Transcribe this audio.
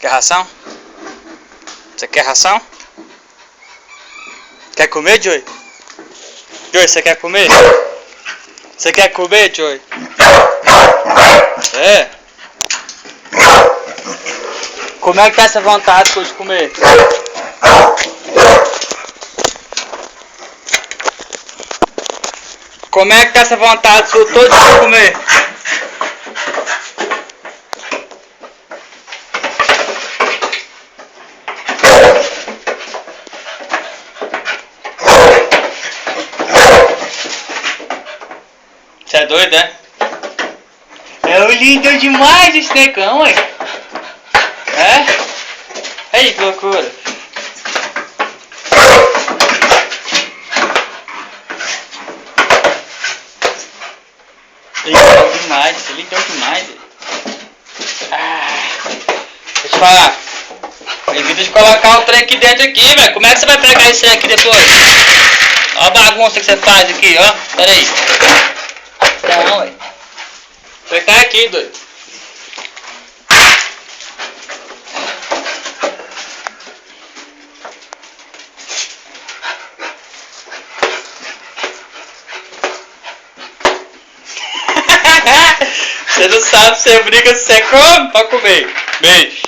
Quer ração? Você quer ração? Quer comer, Joey? Joey, você quer comer? Você quer comer, Joey? É? Como é que tá essa vontade de comer? Como é que tá essa vontade sua toda de comer? Você é doido, é? É lindo demais esse negão, ué. É? Ei, que loucura. Lindão demais, lindão demais. Deixa eu te falar. Evita de colocar o trem aqui dentro aqui, velho. Como é que você vai pegar isso aqui depois? Olha a bagunça que você faz aqui, ó. Pera aí. Não, ué. Você tá aqui, doido. Você não sabe, você briga, você come pra comer. Beijo.